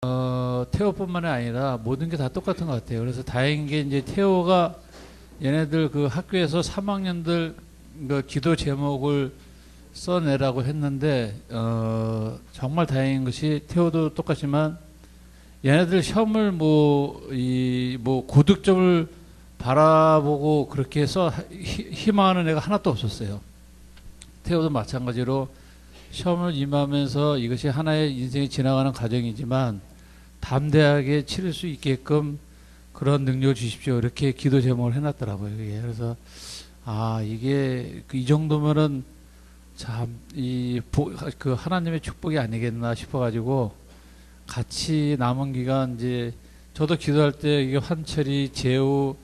태호뿐만이 아니라 모든 게 다 똑같은 것 같아요. 그래서 다행인 게 이제 태호가 얘네들 그 학교에서 3학년들 그 기도 제목을 써내라고 했는데 정말 다행인 것이 태호도 똑같지만 얘네들 시험을 뭐 고득점을 바라보고 그렇게 해서 희망하는 애가 하나도 없었어요. 태호도 마찬가지로 시험을 임하면서 이것이 하나의 인생이 지나가는 과정이지만 담대하게 치를 수 있게끔 그런 능력을 주십시오. 이렇게 기도 제목을 해놨더라고요. 그래서 이게 이 정도면은 참 그 하나님의 축복이 아니겠나 싶어가지고 같이 남은 기간 이제 저도 기도할 때 이게 환철이, 재우,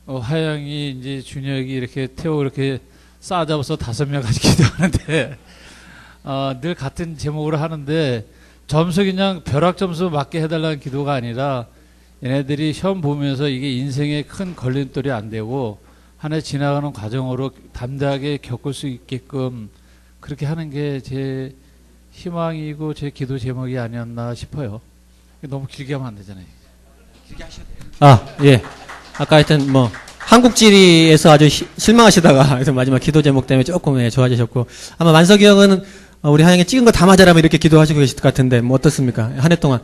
하영이, 이제 준혁이 이렇게 태호 이렇게 쌓아잡아서 5명 같이 기도하는데 늘 같은 제목으로 하는데 점수 그냥 벼락 점수 맞게 해달라는 기도가 아니라 얘네들이 시험 보면서 이게 인생의 큰 걸림돌이 안 되고 한 해 지나가는 과정으로 담대하게 겪을 수 있게끔 그렇게 하는 게 제 희망이고 제 기도 제목이 아니었나 싶어요. 너무 길게 하면 안 되잖아요. 길게 하셔도 돼요. 예. 아까 하여튼 뭐 한국지리에서 아주 실망하시다가 그래서 마지막 기도 제목 때문에 조금 좋아지셨고 아마 만석이 형은 우리 하영이 찍은 거 다 맞아라면 이렇게 기도하시고 계실 것 같은데 뭐 어떻습니까? 한 해 동안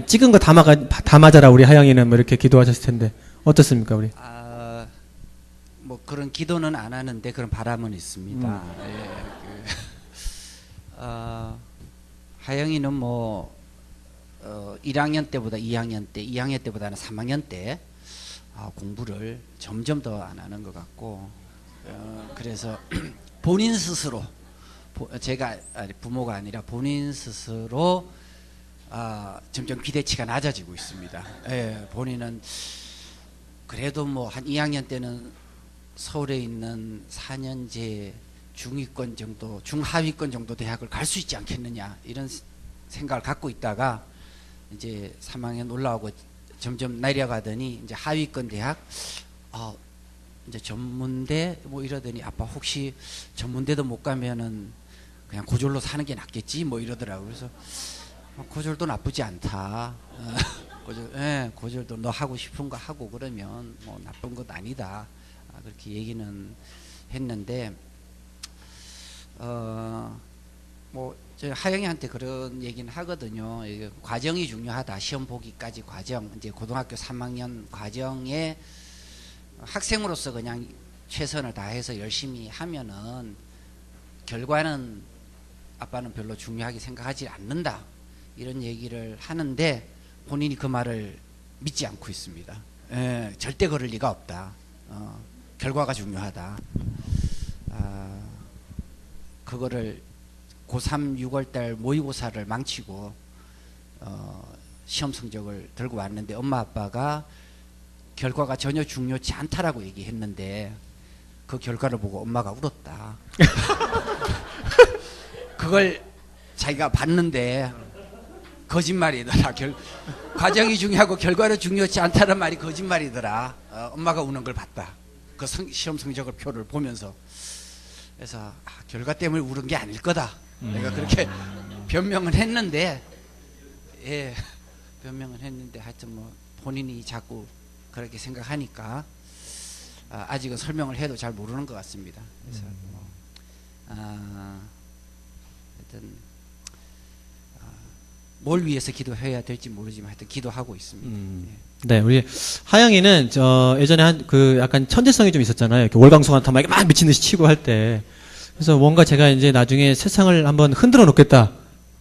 찍은 거 다 맞아라 우리 하영이는 뭐 이렇게 기도하셨을 텐데 어떻습니까 우리? 뭐 그런 기도는 안 하는데 그런 바람은 있습니다. 하영이는 뭐 1학년 때보다 2학년 때, 2학년 때보다는 3학년 때 공부를 점점 더 안 하는 것 같고 그래서 본인 스스로 제가 부모가 아니라 본인 스스로 점점 기대치가 낮아지고 있습니다. 본인은 그래도 뭐 한 2학년 때는 서울에 있는 4년제 중위권 정도, 중하위권 정도 대학을 갈 수 있지 않겠느냐 이런 생각을 갖고 있다가 이제 3학년 올라오고 점점 내려가더니 이제 하위권 대학 이제 전문대 뭐 이러더니 아빠 혹시 전문대도 못 가면은 그냥 고졸로 사는 게 낫겠지 뭐 이러더라고요. 그래서 고졸도 나쁘지 않다. 고졸도 너 하고 싶은 거 하고 그러면 뭐 나쁜 것 아니다. 그렇게 얘기는 했는데 뭐 저 하영이한테 그런 얘기는 하거든요. 이게 과정이 중요하다. 시험 보기까지 과정. 이제 고등학교 3학년 과정에 학생으로서 그냥 최선을 다해서 열심히 하면은 결과는 아빠는 별로 중요하게 생각하지 않는다. 이런 얘기를 하는데 본인이 그 말을 믿지 않고 있습니다. 절대 그럴 리가 없다. 결과가 중요하다. 그거를 고3 6월달 모의고사를 망치고 시험 성적을 들고 왔는데 엄마 아빠가 결과가 전혀 중요치 않다라고 얘기했는데 그 결과를 보고 엄마가 울었다. 그걸 자기가 봤는데 거짓말이더라. 과정이 중요하고 결과는 중요치 않다는 말이 거짓말이더라. 엄마가 우는 걸 봤다. 그 시험 성적을 표를 보면서. 그래서 결과 때문에 울은 게 아닐 거다. 내가 그렇게 변명을 했는데 변명을 했는데 하여튼 뭐 본인이 자꾸 그렇게 생각하니까 아직은 설명을 해도 잘 모르는 것 같습니다. 그래서 뭐 하여튼 뭘 위해서 기도해야 될지 모르지만 하여튼 기도하고 있습니다. 네, 우리 하영이는 예전에 약간 천재성이 좀 있었잖아요. 이렇게 월광송한테 막 미친 듯이 치고 할 때. 그래서 뭔가 제가 이제 나중에 세상을 한번 흔들어 놓겠다.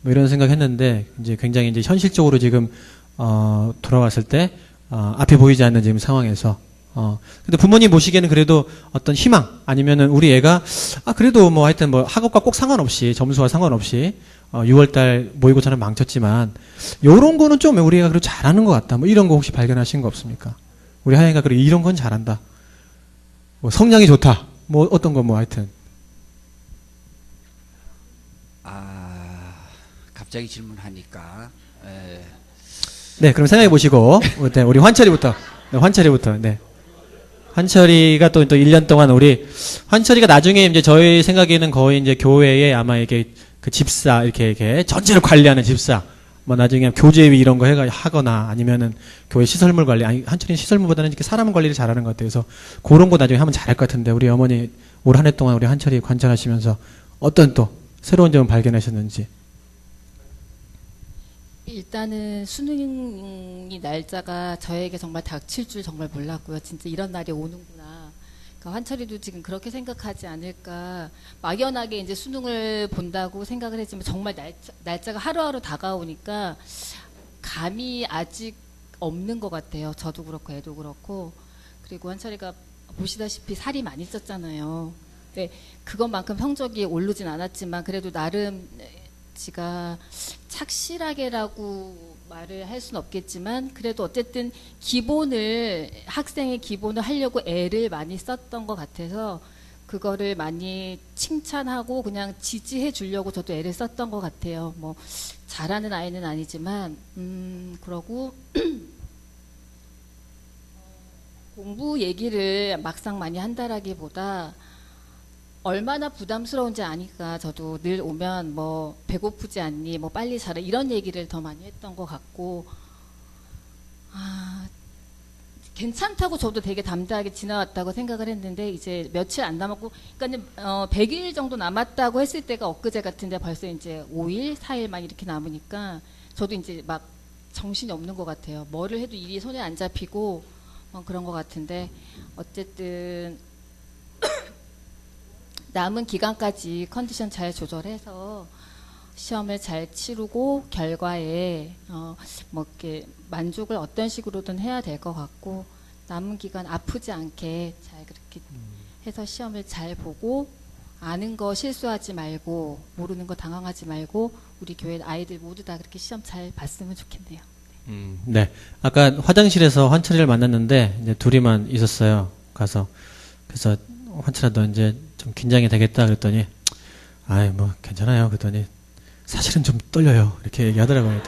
뭐 이런 생각했는데 이제 굉장히 이제 현실적으로 지금 돌아왔을 때 앞이 보이지 않는 지금 상황에서 근데 부모님 보시기에는 그래도 어떤 희망 아니면은 우리 애가 그래도 뭐 하여튼 뭐 학업과 꼭 상관없이 점수와 상관없이 6월달 모의고사는 망쳤지만 요런 거는 좀 우리 애가 그래도 잘하는 것 같다. 뭐 이런 거 혹시 발견하신 거 없습니까? 우리 하영이가 그래 이런 건 잘한다. 뭐 성량이 좋다. 뭐 어떤 거 뭐 하여튼. 갑자기 질문하니까. 네, 그럼 생각해 보시고 우리 환철이부터. 네, 환철이부터. 네. 환철이가 또 1년 동안 우리 환철이가 나중에 이제 저희 생각에는 거의 이제 교회에 아마 이게 그 집사 이렇게 전체를 관리하는 집사 뭐 나중에 교재위 이런 거 하거나 아니면은 교회 시설물 관리, 아니, 한철이는 시설물보다는 이렇게 사람 관리를 잘하는 것 같아요. 그래서 그런 거 나중에 하면 잘할 것 같은데, 우리 어머니 올 한 해 동안 우리 한철이 관찰하시면서 어떤 또 새로운 점을 발견하셨는지. 일단은 수능이 날짜가 저에게 정말 닥칠 줄 정말 몰랐고요. 진짜 이런 날이 오는구나. 그러니까 환철이도 지금 그렇게 생각하지 않을까. 막연하게 이제 수능을 본다고 생각을 했지만 정말 날짜가 하루하루 다가오니까 감이 아직 없는 것 같아요. 저도 그렇고 애도 그렇고. 그리고 환철이가 보시다시피 살이 많이 쪘잖아요. 근데 그것만큼 성적이 오르진 않았지만 그래도 나름 지가 착실하게라고 말을 할 수는 없겠지만 그래도 어쨌든 학생의 기본을 하려고 애를 많이 썼던 것 같아서 그거를 많이 칭찬하고 그냥 지지해 주려고 저도 애를 썼던 것 같아요. 뭐 잘하는 아이는 아니지만 그러고 공부 얘기를 막상 많이 한다라기보다 얼마나 부담스러운지 아니까 저도 늘 오면 뭐 배고프지 않니 뭐 빨리 자라 이런 얘기를 더 많이 했던 것 같고 괜찮다고 저도 되게 담대하게 지나왔다고 생각을 했는데 이제 며칠 안 남았고 그러니까 100일 정도 남았다고 했을 때가 엊그제 같은데 벌써 이제 5일 4일만 이렇게 남으니까 저도 이제 막 정신이 없는 것 같아요. 뭐를 해도 일이 손에 안 잡히고 그런 것 같은데 어쨌든 남은 기간까지 컨디션 잘 조절해서 시험을 잘 치르고 결과에 뭐 이렇게 만족을 어떤 식으로든 해야 될 것 같고 남은 기간 아프지 않게 잘 그렇게 해서 시험을 잘 보고 아는 거 실수하지 말고 모르는 거 당황하지 말고 우리 교회 아이들 모두 다 그렇게 시험 잘 봤으면 좋겠네요. 네. 아까 화장실에서 환철이를 만났는데 이제 둘이만 있었어요. 가서 그래서 환철아 너 이제 좀 긴장이 되겠다 그랬더니 아이 뭐 괜찮아요 그랬더니 사실은 좀 떨려요 이렇게 얘기하더라고요.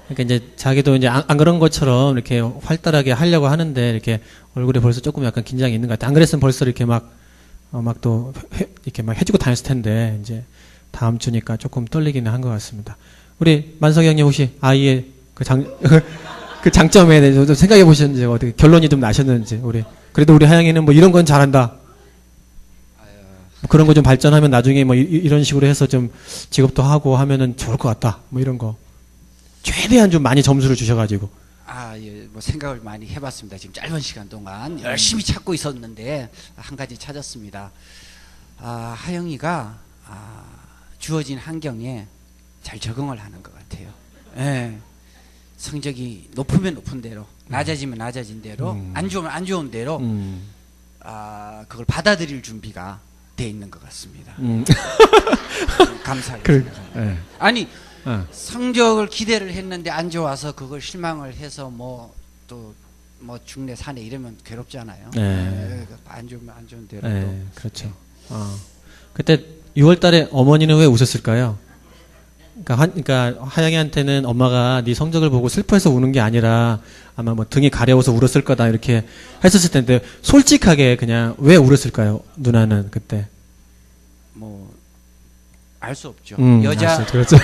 그러니까 이제 자기도 이제 안 그런 것처럼 이렇게 활달하게 하려고 하는데 이렇게 얼굴에 벌써 조금 약간 긴장이 있는 것 같아. 안 그랬으면 벌써 이렇게 막 또 이렇게 막 해주고 다녔을 텐데 이제 다음 주니까 조금 떨리기는 한 것 같습니다. 우리 만석이 형님 혹시 아이의 그 장점에 대해서 좀 생각해 보셨는지 어떻게 결론이 좀 나셨는지 그래도 우리 하영이는 뭐 이런 건 잘한다. 뭐 그런 거 좀 발전하면 나중에 뭐 이런 식으로 해서 좀 직업도 하고 하면은 좋을 것 같다. 뭐 이런 거. 최대한 좀 많이 점수를 주셔가지고. 예, 뭐 생각을 많이 해봤습니다. 지금 짧은 시간 동안 열심히 찾고 있었는데 한 가지 찾았습니다. 하영이가 주어진 환경에 잘 적응을 하는 것 같아요. 예. 성적이 높으면 높은 대로, 낮아지면 낮아진 대로, 안 좋으면 안 좋은 대로, 그걸 받아들일 준비가 돼 있는 것 같습니다. 감사하게 생각합니다. 네. 아니, 성적을 기대를 했는데 안 좋아서 그걸 실망을 해서 뭐 또 뭐 중내 사내 이러면 괴롭잖아요. 네. 안 좋으면 안 좋은 대로. 네, 그렇죠. 그때 6월 달에 어머니는 왜 우셨을까요? 그러니까 하영이한테는 엄마가 네 성적을 보고 슬퍼해서 우는 게 아니라 아마 뭐 등이 가려워서 울었을 거다 이렇게 했었을 텐데 솔직하게 그냥 왜 울었을까요? 누나는 그때 뭐 알 수 없죠. 그렇죠.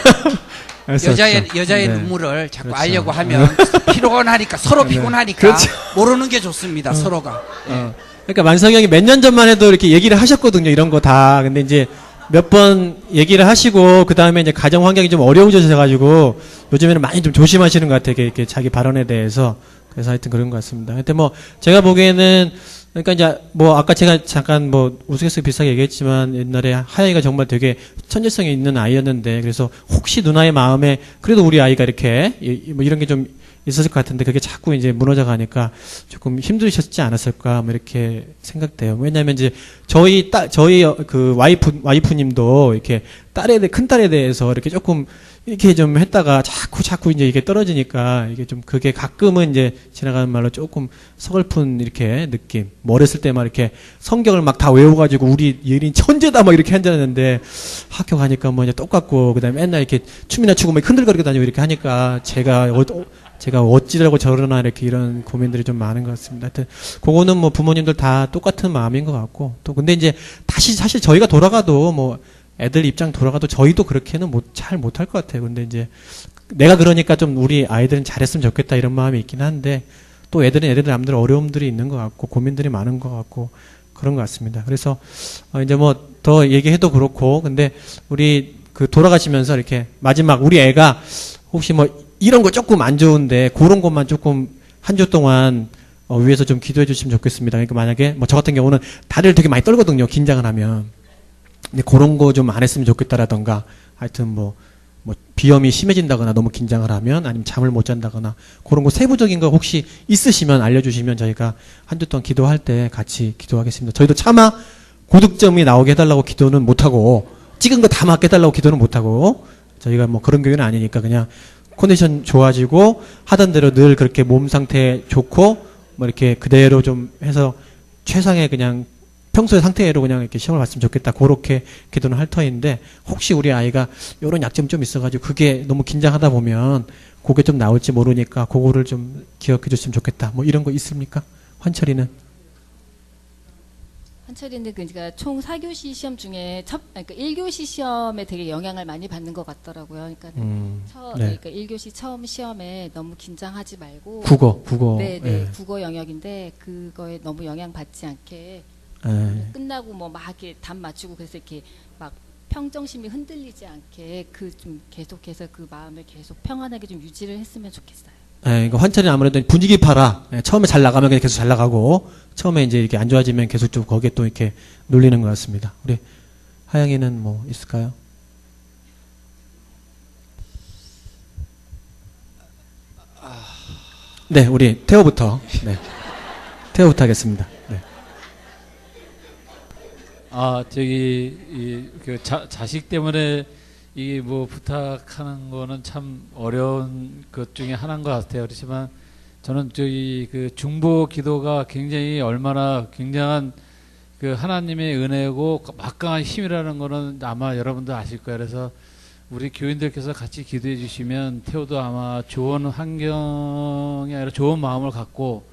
여자의 네. 눈물을 자꾸 그렇죠. 알려고 하면 피곤하니까 서로 피곤하니까 그렇죠. 모르는 게 좋습니다. 서로가. 그러니까 만석이 형이 몇 년 전만 해도 이렇게 얘기를 하셨거든요. 이런 거 다. 근데 이제 몇 번 얘기를 하시고 그 다음에 이제 가정 환경이 좀 어려워져가지고 요즘에는 많이 좀 조심하시는 것 같아요. 이렇게 자기 발언에 대해서. 그래서 하여튼 그런 것 같습니다. 근데 뭐 제가 보기에는 그러니까 이제 뭐 아까 제가 잠깐 뭐 우스갯소리 비슷하게 얘기했지만 옛날에 하영이가 정말 되게 천재성이 있는 아이였는데 그래서 혹시 누나의 마음에 그래도 우리 아이가 이렇게 뭐 이런 게 좀 있었을 것 같은데 그게 자꾸 이제 무너져 가니까 조금 힘드셨지 않았을까 뭐 이렇게 생각돼요. 왜냐하면 이제 저희 그 와이프님도 이렇게 큰 딸에 대해서 이렇게 조금 이렇게 좀 했다가 자꾸 이제 이게 떨어지니까 이게 좀 그게 가끔은 이제 지나가는 말로 조금 서글픈 이렇게 느낌. 뭐 어렸을 때 막 이렇게 성경을 막 다 외워가지고 우리 예린 천재다 막 이렇게 한다는데 학교 가니까 뭐 이제 똑같고 그다음에 맨날 이렇게 춤이나 추고 막 흔들거리고 다니고 이렇게 하니까 제가 어찌라고 저러나 이렇게 이런 고민들이 좀 많은 것 같습니다. 하여튼 그거는 뭐 부모님들 다 똑같은 마음인 것 같고 또 근데 이제 다시 사실 저희가 돌아가도 뭐 애들 입장 돌아가도 저희도 그렇게는 잘 못할 것 같아요. 근데 이제 내가 그러니까 좀 우리 아이들은 잘했으면 좋겠다 이런 마음이 있긴 한데 또 애들은 남들 어려움들이 있는 것 같고 고민들이 많은 것 같고 그런 것 같습니다. 그래서 이제 뭐 더 얘기해도 그렇고 근데 우리 그 돌아가시면서 이렇게 마지막 우리 애가 혹시 뭐 이런 거 조금 안 좋은데 그런 것만 조금 한 주 동안 위해서 좀 기도해 주시면 좋겠습니다. 그러니까 만약에 뭐 저 같은 경우는 다리를 되게 많이 떨거든요. 긴장을 하면. 근데 그런 거 좀 안 했으면 좋겠다라던가 하여튼 뭐 비염이 심해진다거나 너무 긴장을 하면 아니면 잠을 못 잔다거나 그런 거 세부적인 거 혹시 있으시면 알려주시면 저희가 한 주 동안 기도할 때 같이 기도하겠습니다. 저희도 차마 고득점이 나오게 해달라고 기도는 못하고 찍은 거 다 맞게 해달라고 기도는 못하고 저희가 뭐 그런 교회는 아니니까 그냥 컨디션 좋아지고 하던 대로 늘 그렇게 몸 상태 좋고 뭐 이렇게 그대로 좀 해서 최상의 그냥 평소의 상태로 그냥 이렇게 시험을 봤으면 좋겠다. 그렇게 기도는 할 터인데 혹시 우리 아이가 이런 약점이 좀 있어가지고 그게 너무 긴장하다 보면 그게 좀 나올지 모르니까 그거를 좀 기억해 줬으면 좋겠다. 뭐 이런 거 있습니까? 환철이는? 한철이는 그러니까 총 4교시 시험 중에 그러니까 1교시 시험에 되게 영향을 많이 받는 것 같더라고요. 그러니까 네. 그러니까 1교시 처음 시험에 너무 긴장하지 말고 국어. 네, 예. 국어 영역인데 그거에 너무 영향 받지 않게 예. 끝나고 뭐 막 이렇게 답 맞추고 그래서 이렇게 막 평정심이 흔들리지 않게 그 좀 계속해서 그 마음을 계속 평안하게 좀 유지를 했으면 좋겠어요. 예, 그러니까 환철이는 아무래도 분위기 팔아. 예, 처음에 잘 나가면 그냥 계속 잘 나가고, 처음에 이제 이렇게 안 좋아지면 계속 좀 거기에 또 이렇게 눌리는 것 같습니다. 우리 하영이는 뭐 있을까요? 네, 우리 태호부터. 네. 태호부터 하겠습니다. 네. 그 자식 때문에 이 뭐 부탁하는 거는 참 어려운 것 중에 하나인 것 같아요. 그렇지만 저는 그 중보 기도가 굉장히 얼마나 굉장한 그 하나님의 은혜고 막강한 힘이라는 거는 아마 여러분도 아실 거예요. 그래서 우리 교인들께서 같이 기도해 주시면 태호도 아마 좋은 환경이 아니라 좋은 마음을 갖고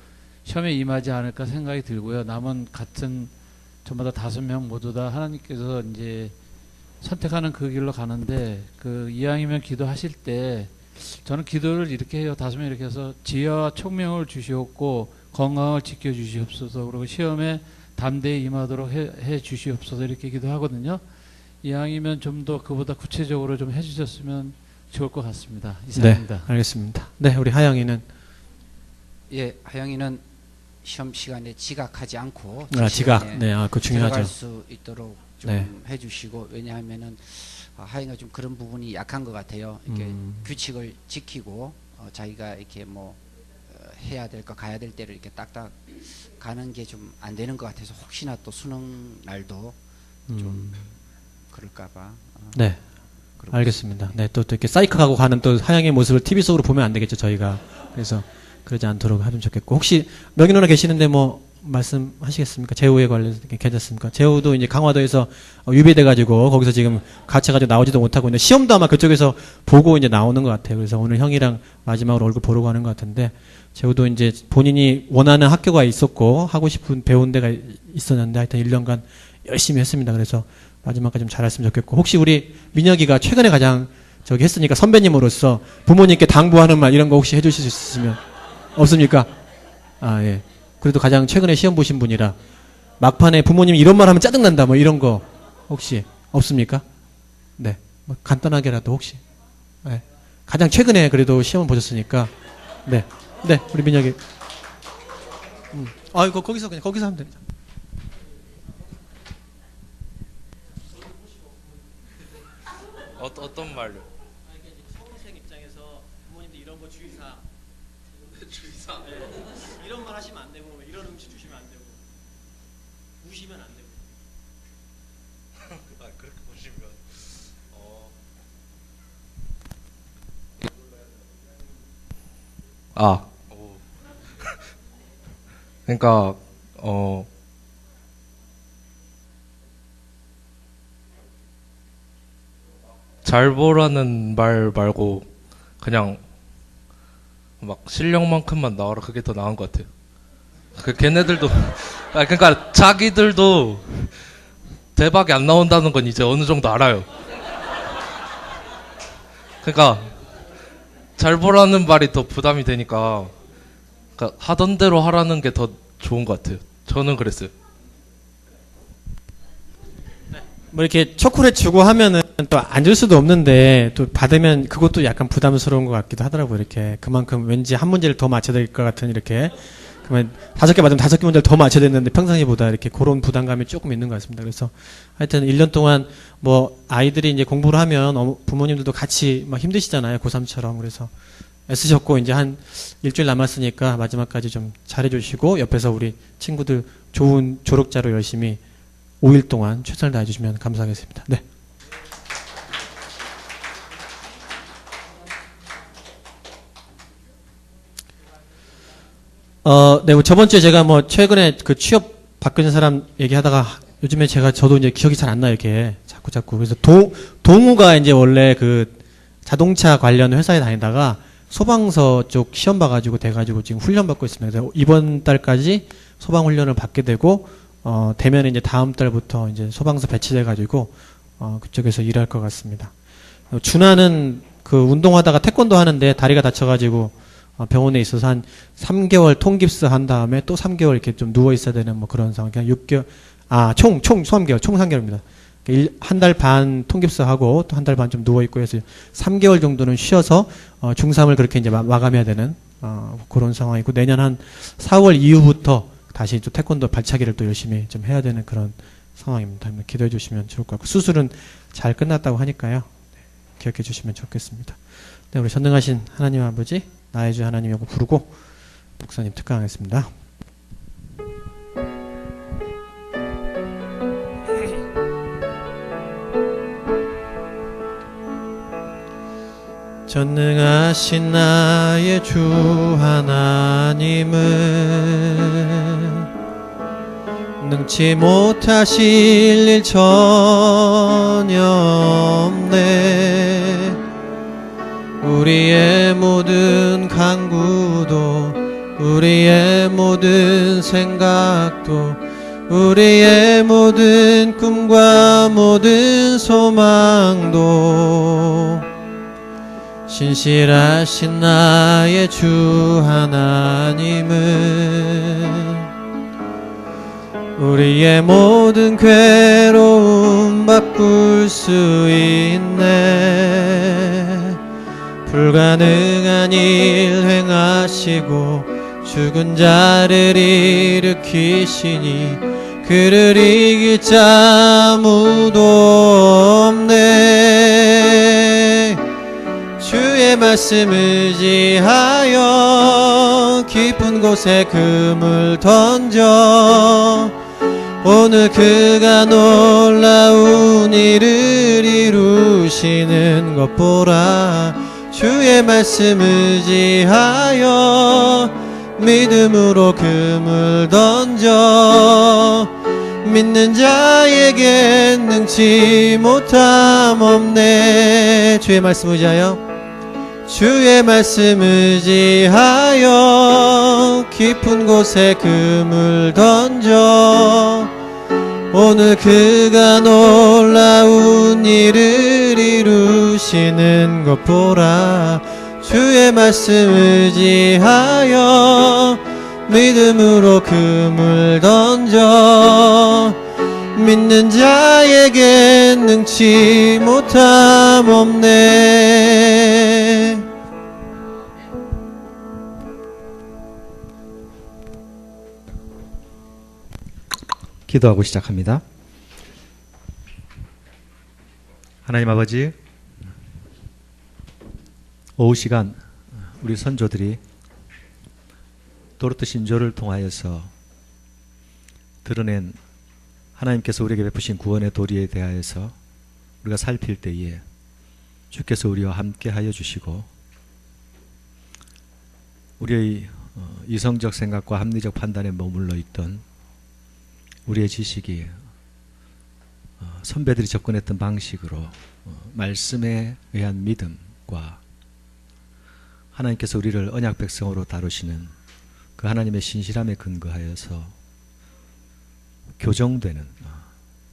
시험에 임하지 않을까 생각이 들고요. 남은 같은 전부 다 5명 모두 다 하나님께서 이제 선택하는 그 길로 가는데 그 이왕이면 기도하실 때 저는 기도를 이렇게 해요. 5명 이렇게 해서 지혜와 총명을 주시옵고 건강을 지켜 주시옵소서. 그리고 시험에 담대히 임하도록 해 주시옵소서 이렇게 기도하거든요. 이왕이면 좀 더 그보다 구체적으로 좀 해주셨으면 좋을 것 같습니다. 이상입니다. 네, 알겠습니다. 네, 우리 하영이는? 예, 하영이는 시험 시간에 지각하지 않고 지각. 네, 그거 중요하죠. 들어갈 수 있도록 좀 네. 해주시고 왜냐하면은 하영이가 좀 그런 부분이 약한 것 같아요. 이렇게 규칙을 지키고 자기가 이렇게 뭐 해야 될 거 가야 될 때를 이렇게 딱딱 가는 게 좀 안 되는 것 같아서 혹시나 또 수능 날도 좀 그럴까봐. 네, 알겠습니다. 네, 또 이렇게 사이클하고 가는 또 하영의 모습을 TV 속으로 보면 안 되겠죠, 저희가. 그래서 그러지 않도록 하면 좋겠고. 혹시 명희 누나 계시는데 뭐 말씀하시겠습니까? 제우에 관련해서 괜찮습니까? 제우도 이제 강화도에서 유배돼가지고 거기서 지금 갇혀가지고 나오지도 못하고 있는데 시험도 아마 그쪽에서 보고 이제 나오는 것 같아요. 그래서 오늘 형이랑 마지막으로 얼굴 보러 가는 것 같은데 제우도 이제 본인이 원하는 학교가 있었고 하고 싶은 배운 데가 있었는데 하여튼 1년간 열심히 했습니다. 그래서 마지막까지 좀 잘했으면 좋겠고 혹시 우리 민혁이가 최근에 가장 저기 했으니까 선배님으로서 부모님께 당부하는 말 이런 거 혹시 해주실 수 있으면 없습니까? 예. 그래도 가장 최근에 시험 보신 분이라 막판에 부모님이 이런 말 하면 짜증난다 뭐 이런 거 혹시 없습니까? 네. 뭐 간단하게라도 혹시. 네. 가장 최근에 그래도 시험을 보셨으니까. 네. 네. 우리 민혁이. 이거 거기서 그냥 거기서 하면 됩니다. 어떤 말로? 수험생 입장에서 부모님들 이런 거 주의사항. 주의사항. 이런 말 하시면 안 되고 이런 음식 주시면 안 되고 우시면 안 되고. 그렇게 보시면 그러니까 잘 보라는 말 말고 그냥 막 실력만큼만 나와라 그게 더 나은 것 같아요. 걔네들도 그러니까 자기들도 대박이 안 나온다는 건 이제 어느 정도 알아요. 그러니까 잘 보라는 말이 더 부담이 되니까 그러니까 하던 대로 하라는 게 더 좋은 것 같아요. 저는 그랬어요. 뭐 이렇게 초콜릿 주고 하면은 또 안 줄 수도 없는데 또 받으면 그것도 약간 부담스러운 것 같기도 하더라고요. 이렇게 그만큼 왠지 한 문제를 더 맞춰야 될 것 같은 이렇게 그러면 5개 받으면 5개 문제를 더 맞춰야 되는데 평상시보다 이렇게 그런 부담감이 조금 있는 것 같습니다. 그래서 하여튼 1년 동안 뭐 아이들이 이제 공부를 하면 부모님들도 같이 막 힘드시잖아요. 고3처럼. 그래서 애쓰셨고 이제 한 일주일 남았으니까 마지막까지 좀 잘해주시고 옆에서 우리 친구들 좋은 졸업자로 열심히 5일 동안 최선을 다해주시면 감사하겠습니다. 네. 네, 뭐 저번 주에 제가 뭐 최근에 그 취업 바뀌는 사람 얘기하다가 요즘에 저도 이제 기억이 잘 안 나요, 이렇게. 자꾸. 그래서 동우가 이제 원래 그 자동차 관련 회사에 다니다가 소방서 쪽 시험 봐가지고 돼가지고 지금 훈련 받고 있습니다. 그래서 이번 달까지 소방 훈련을 받게 되고, 되면 이제 다음 달부터 이제 소방서 배치돼가지고, 그쪽에서 일할 것 같습니다. 준하는 그 운동하다가 태권도 하는데 다리가 다쳐가지고 병원에 있어서 한 3개월 통깁스 한 다음에 또 3개월 이렇게 좀 누워 있어야 되는 뭐 그런 상황. 그냥 6개월, 총 3개월, 총 3개월입니다. 한 달 반 통깁스 하고 또 한 달 반 좀 누워 있고 해서 3개월 정도는 쉬어서 중3을 그렇게 이제 마감해야 되는 그런 상황이고 내년 한 4월 이후부터 다시 또 태권도 발차기를 또 열심히 좀 해야 되는 그런 상황입니다. 기도해 주시면 좋을 것 같고 수술은 잘 끝났다고 하니까요. 네, 기억해 주시면 좋겠습니다. 네, 우리 전능하신 하나님 아버지 나의 주 하나님이라고 부르고 목사님 특강하겠습니다. 전능하신 나의 주 하나님은 능치 못하실 일 전혀 없네. 우리의 모든 간구도 우리의 모든 생각도 우리의 모든 꿈과 모든 소망도 신실하신 나의 주 하나님은 우리의 모든 괴로움 바꿀 수 있네. 불가능한 일 행하시고 죽은 자를 일으키시니 그를 이길 자 아무도 없네. 주의 말씀 의지하여 깊은 곳에 금을 던져 오늘 그가 놀라운 일을 이루시는 것 보라. 주의 말씀 의지하여 믿음으로 금을 던져 믿는 자에겐 능치 못함 없네. 주의 말씀 의지하여 주의 말씀 의지하여 깊은 곳에 금을 던져 오늘 그가 놀라운 일을 이루시는 것 보라. 주의 말씀 의지하여 믿음으로 금을 던져 믿는 자에겐 능치 못함 없네. 기도하고 시작합니다. 하나님 아버지, 오후 시간 우리 선조들이 도르트 신조를 통하여서 드러낸 하나님께서 우리에게 베푸신 구원의 도리에 대하여서 우리가 살필 때에 주께서 우리와 함께 하여 주시고 우리의 이성적 생각과 합리적 판단에 머물러 있던 우리의 지식이 선배들이 접근했던 방식으로 말씀에 의한 믿음과 하나님께서 우리를 언약 백성으로 다루시는 그 하나님의 신실함에 근거하여서 교정되는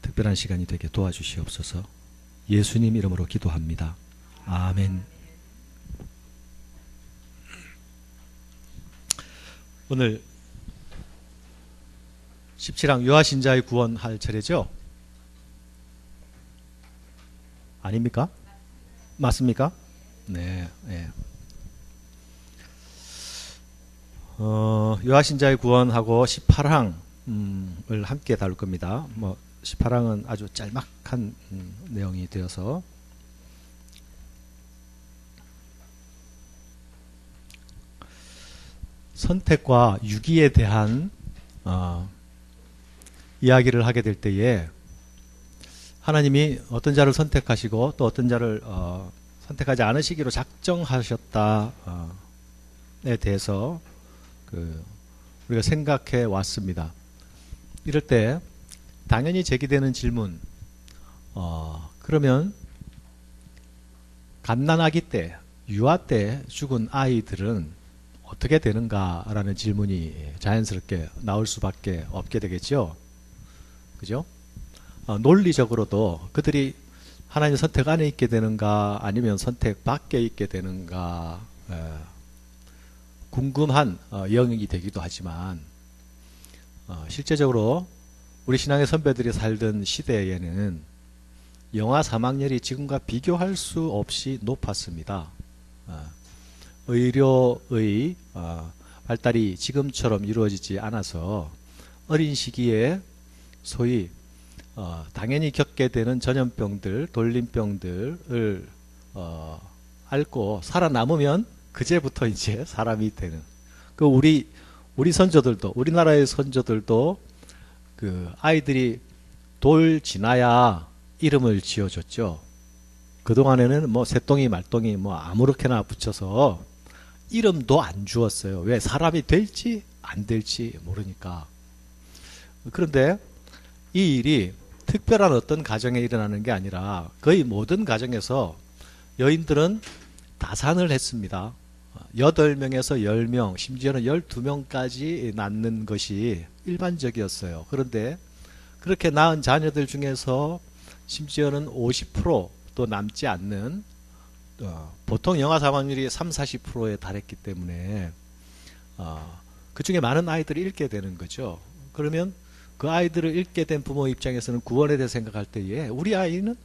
특별한 시간이 되게 도와주시옵소서. 예수님 이름으로 기도합니다. 아멘. 오늘 17항 유아신자의 구원할 차례죠? 아닙니까? 맞습니까? 네. 네. 유아신자의 구원하고 18항을 함께 다룰 겁니다. 18항은 아주 짤막한 내용이 되어서 선택과 유기에 대한 이야기를 하게 될 때에 하나님이 어떤 자를 선택하시고 또 어떤 자를 선택하지 않으시기로 작정하셨다에 대해서 우리가 생각해 왔습니다. 이럴 때 당연히 제기되는 질문, 그러면 갓난아기 때, 유아 때 죽은 아이들은 어떻게 되는가라는 질문이 자연스럽게 나올 수밖에 없게 되겠죠. 그죠? 논리적으로도 그들이 하나님 선택 안에 있게 되는가 아니면 선택 밖에 있게 되는가 궁금한 영역이 되기도 하지만 실제적으로 우리 신앙의 선배들이 살던 시대에는 영아 사망률이 지금과 비교할 수 없이 높았습니다. 의료의 발달이 지금처럼 이루어지지 않아서 어린 시기에 소위 당연히 겪게 되는 전염병들, 돌림병들을 앓고 살아남으면 그제부터 이제 사람이 되는. 우리 선조들도, 우리나라의 선조들도 아이들이 돌 지나야 이름을 지어줬죠. 그동안에는 새똥이 말똥이 아무렇게나 붙여서 이름도 안 주었어요. 왜? 사람이 될지 안 될지 모르니까. 그런데 이 일이 특별한 어떤 가정에 일어나는 게 아니라 거의 모든 가정에서 여인들은 다산을 했습니다. 8명에서 10명, 심지어는 12명까지 낳는 것이 일반적이었어요. 그런데 그렇게 낳은 자녀들 중에서 심지어는 50%도 남지 않는 보통 영아 사망률이 30-40%에 달했기 때문에 그 중에 많은 아이들이 잃게 되는 거죠. 그러면 그 아이들을 잃게 된 부모 입장에서는 구원에 대해 생각할 때에 우리 아이는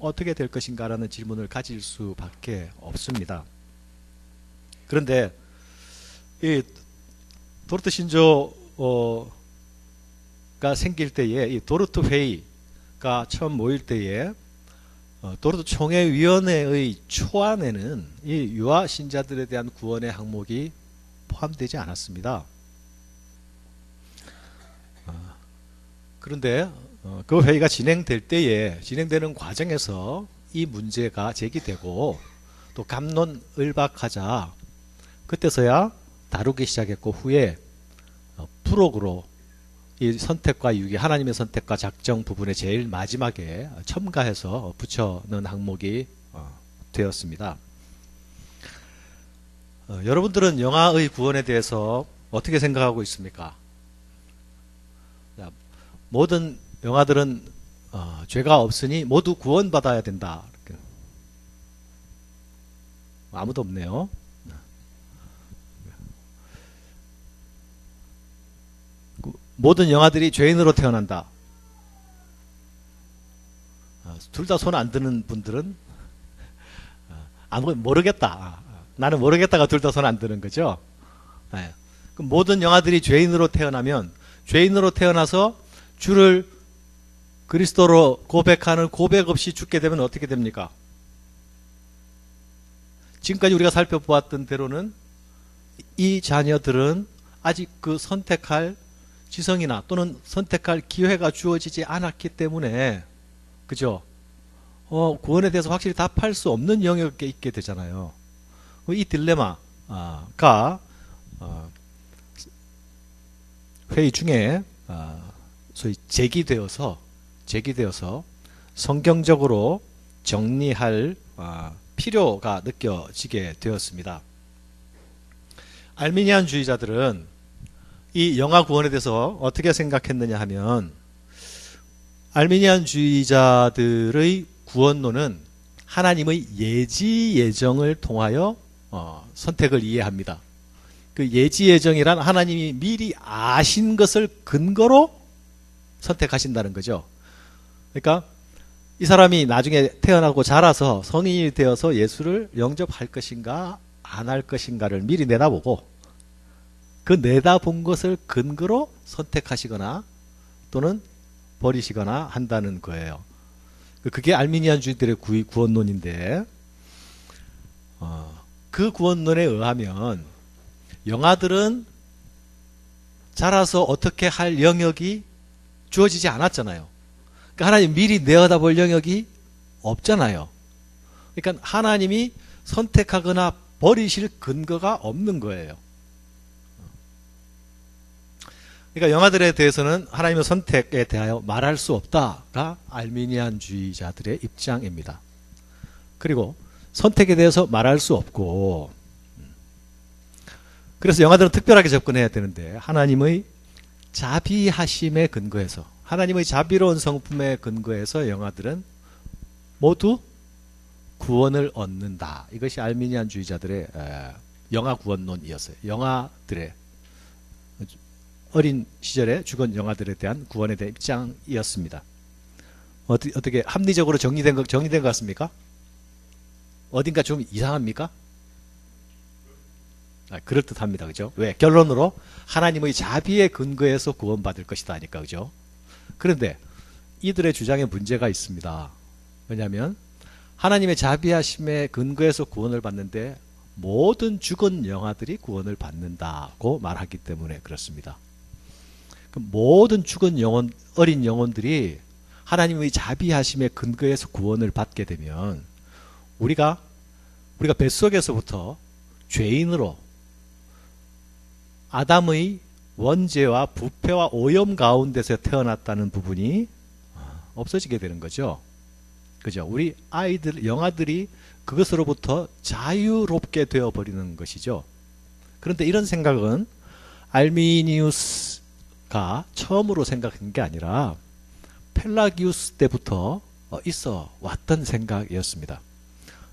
어떻게 될 것인가라는 질문을 가질 수밖에 없습니다. 그런데 이 도르트 신조가 생길 때에 이 도르트 회의가 처음 모일 때에 도르트 총회위원회의 초안에는 이 유아 신자들에 대한 구원의 항목이 포함되지 않았습니다. 그런데 그 회의가 진행되는 과정에서 이 문제가 제기되고 또 갑론을박하자 그때서야 다루기 시작했고 후에 부록으로 이 선택과 유기, 하나님의 선택과 작정 부분에 제일 마지막에 첨가해서 붙여넣은 항목이 되었습니다. 여러분들은 영아의 구원에 대해서 어떻게 생각하고 있습니까? 모든 영아들은 죄가 없으니 모두 구원받아야 된다. 아무도 없네요. 모든 영아들이 죄인으로 태어난다. 둘 다 손 안 드는 분들은 모르겠다. 나는 모르겠다가 둘 다 손 안 드는 거죠. 네. 그럼 모든 영아들이 죄인으로 태어나면 죄인으로 태어나서 주를 그리스도로 고백하는 고백 없이 죽게 되면 어떻게 됩니까? 지금까지 우리가 살펴보았던 대로는 이 자녀들은 아직 그 선택할 지성이나 또는 선택할 기회가 주어지지 않았기 때문에 그죠? 구원에 대해서 확실히 답할 수 없는 영역에 있게 되잖아요. 이 딜레마가 회의 중에 소위 제기되어서 성경적으로 정리할 필요가 느껴지게 되었습니다. 알미니안주의자들은 이 영아 구원에 대해서 어떻게 생각했느냐 하면 알미니안주의자들의 구원론은 하나님의 예지 예정을 통하여 선택을 이해합니다. 그 예지 예정이란 하나님이 미리 아신 것을 근거로 선택하신다는 거죠. 그러니까 이 사람이 나중에 태어나고 자라서 성인이 되어서 예수를 영접할 것인가 안 할 것인가를 미리 내다보고 그 내다본 것을 근거로 선택하시거나 또는 버리시거나 한다는 거예요. 그게 알미니안주의들의 구원론인데 그 구원론에 의하면 영아들은 자라서 어떻게 할 영역이 주어지지 않았잖아요. 그러니까 하나님 미리 내어다볼 영역이 없잖아요. 그러니까 하나님이 선택하거나 버리실 근거가 없는 거예요. 그러니까 영아들에 대해서는 하나님의 선택에 대하여 말할 수 없다가 알미니안주의자들의 입장입니다. 그리고 선택에 대해서 말할 수 없고, 그래서 영아들은 특별하게 접근해야 되는데 하나님의 자비하심에 근거해서, 하나님의 자비로운 성품에 근거해서 영아들은 모두 구원을 얻는다. 이것이 알미니안주의자들의 영아 구원론이었어요. 영아들의 어린 시절에 죽은 영아들에 대한 구원에 대한 입장이었습니다. 어떻게 합리적으로 정리된 것 같습니까? 어딘가 좀 이상합니까? 그럴듯합니다. 그죠? 왜? 결론으로 하나님의 자비에 근거해서 구원받을 것이다 하니까. 그죠? 그런데 이들의 주장에 문제가 있습니다. 왜냐하면 하나님의 자비하심에 근거해서 구원을 받는데 모든 죽은 영아들이 구원을 받는다고 말하기 때문에 그렇습니다. 모든 죽은 영혼, 어린 영혼들이 하나님의 자비하심에 근거해서 구원을 받게 되면 우리가 뱃속에서부터 죄인으로 아담의 원죄와 부패와 오염 가운데서 태어났다는 부분이 없어지게 되는 거죠. 그죠? 우리 아이들, 영아들이 그것으로부터 자유롭게 되어버리는 것이죠. 그런데 이런 생각은 알미니우스가 처음으로 생각한 게 아니라 펠라기우스 때부터 있어 왔던 생각이었습니다.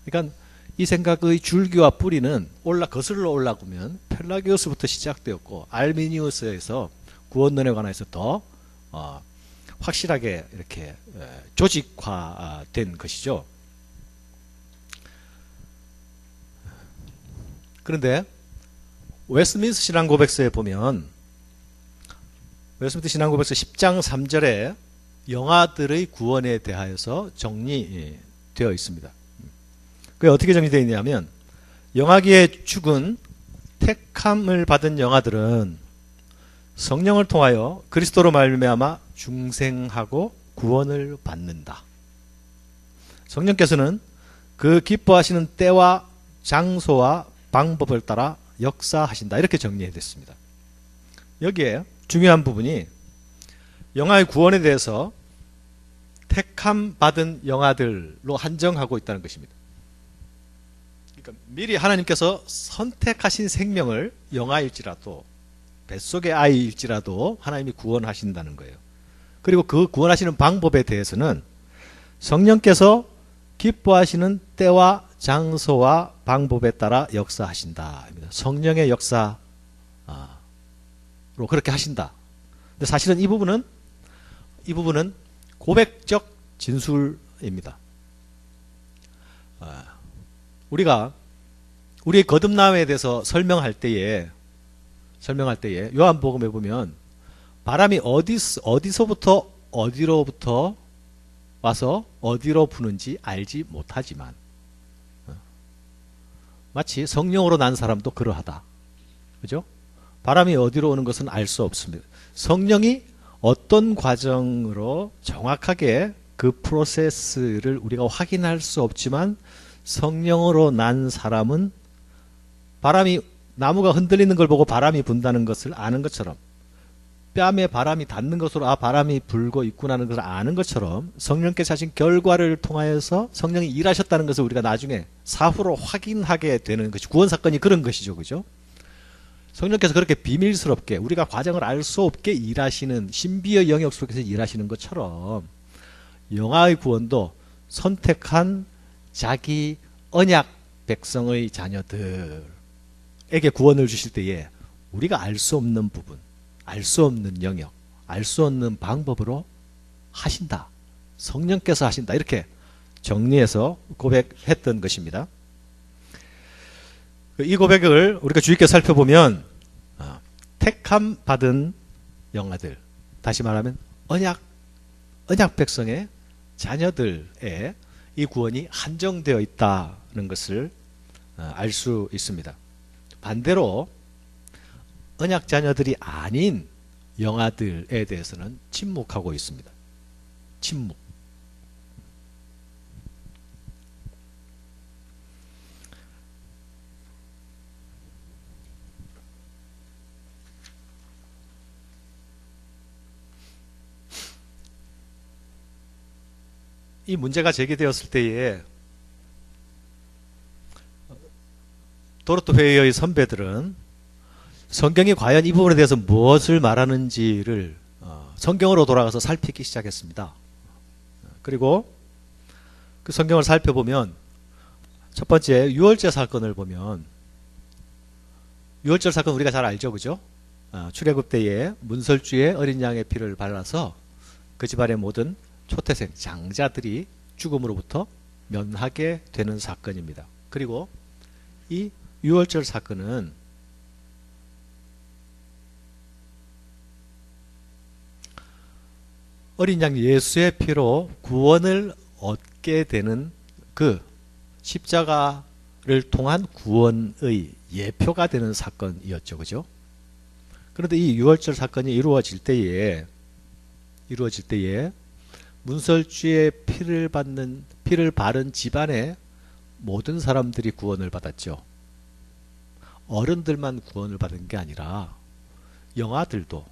그러니까 이 생각의 줄기와 뿌리는 거슬러 올라가면 펠라기우스부터 시작되었고 알미니우스에서 구원론에 관해서 더 확실하게 이렇게 조직화된 것이죠. 그런데 웨스트민스터 신앙고백서에 보면 웨스트민스터 신앙고백서 10장 3절에 영아들의 구원에 대하여서 정리되어 있습니다. 그게 어떻게 정리되어 있냐면 영아기에 죽은 택함을 받은 영아들은 성령을 통하여 그리스도로 말미암아 중생하고 구원을 받는다. 성령께서는 그 기뻐하시는 때와 장소와 방법을 따라 역사하신다. 이렇게 정리됐습니다. 여기에 중요한 부분이 영아의 구원에 대해서 택함 받은 영아들로 한정하고 있다는 것입니다. 그러니까 미리 하나님께서 선택하신 생명을 영아일지라도 뱃속의 아이일지라도 하나님이 구원하신다는 거예요. 그리고 그 구원하시는 방법에 대해서는 성령께서 기뻐하시는 때와 장소와 방법에 따라 역사하신다. 성령의 역사로 그렇게 하신다. 근데 사실은 이 부분은 고백적 진술입니다. 우리가 우리의 거듭남에 대해서 설명할 때에 요한복음에 보면 바람이 어디서부터 어디로부터 와서 어디로 부는지 알지 못하지만 마치 성령으로 난 사람도 그러하다. 그죠? 바람이 어디로 오는 것은 알 수 없습니다. 성령이 어떤 과정으로 정확하게 그 프로세스를 우리가 확인할 수 없지만 성령으로 난 사람은 나무가 흔들리는 걸 보고 바람이 분다는 것을 아는 것처럼 뺨에 바람이 닿는 것으로 바람이 불고 있구나는 것을 아는 것처럼 성령께서 하신 결과를 통하여서 성령이 일하셨다는 것을 우리가 나중에 사후로 확인하게 되는 것이 구원사건이 그런 것이죠. 그죠? 성령께서 그렇게 비밀스럽게 우리가 과정을 알 수 없게 일하시는 신비의 영역 속에서 일하시는 것처럼 영아의 구원도 선택한 자기 언약 백성의 자녀들에게 구원을 주실 때에 우리가 알 수 없는 부분, 알 수 없는 영역, 알 수 없는 방법으로 하신다. 성령께서 하신다. 이렇게 정리해서 고백했던 것입니다. 이 고백을 우리가 주의 깊게 살펴보면 택함 받은 영아들, 다시 말하면 언약 백성의 자녀들의 이 구원이 한정되어 있다는 것을 알 수 있습니다. 반대로 언약 자녀들이 아닌 영아들에 대해서는 침묵하고 있습니다. 침묵. 이 문제가 제기되었을 때에 도로토 회의의 선배들은 성경이 과연 이 부분에 대해서 무엇을 말하는지를 성경으로 돌아가서 살피기 시작했습니다. 그리고 그 성경을 살펴보면 첫 번째 유월절 사건을 보면, 유월절 사건 우리가 잘 알죠, 그죠? 출애굽 때에 문설주에 어린 양의 피를 발라서 그 집안의 모든 초태생 장자들이 죽음으로부터 면하게 되는 사건입니다. 그리고 이 유월절 사건은 어린 양 예수의 피로 구원을 얻게 되는 그 십자가를 통한 구원의 예표가 되는 사건이었죠, 그죠? 그런데 이 유월절 사건이 이루어질 때에 문설주의 피를 바른 집안의 모든 사람들이 구원을 받았죠. 어른들만 구원을 받은 게 아니라 영아들도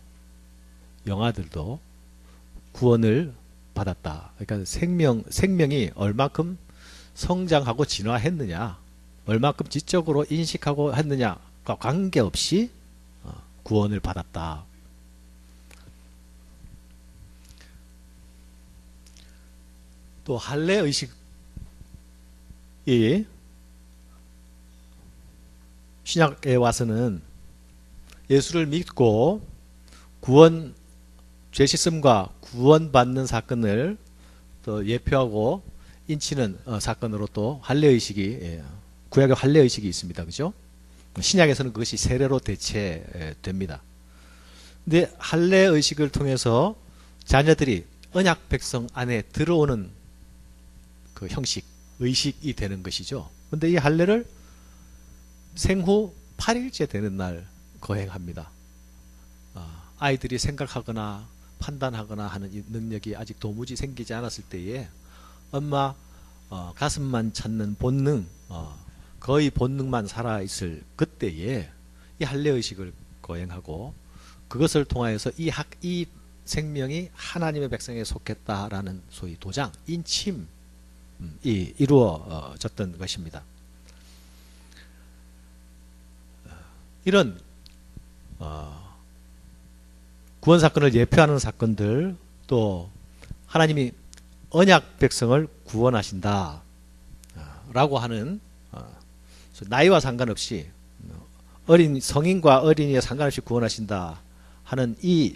구원을 받았다. 그러니까 생명이 얼마큼 성장하고 진화했느냐, 얼마큼 지적으로 인식하고 했느냐가 관계없이 구원을 받았다. 또 할례 의식이 신약에 와서는 예수를 믿고 죄 씻음과 구원받는 사건을 또 예표하고 인치는 사건으로 또 할례 의식이, 구약의 할례 의식이 있습니다, 그죠? 신약에서는 그것이 세례로 대체됩니다. 근데 할례 의식을 통해서 자녀들이 언약 백성 안에 들어오는 그 형식, 의식이 되는 것이죠. 근데 이 할례를 생후 8일째 되는 날 거행합니다. 아이들이 생각하거나 판단하거나 하는 이 능력이 아직 도무지 생기지 않았을 때에 엄마 가슴만 찾는 본능, 거의 본능만 살아있을 그때에 이 할례의식을 거행하고 그것을 통하여서 이 생명이 하나님의 백성에 속했다라는 소위 도장, 인침이 이루어졌던 것입니다. 이런 구원 사건을 예표하는 사건들, 또 하나님이 언약 백성을 구원하신다 라고 하는, 나이와 상관없이 성인과 어린이에 상관없이 구원하신다 하는 이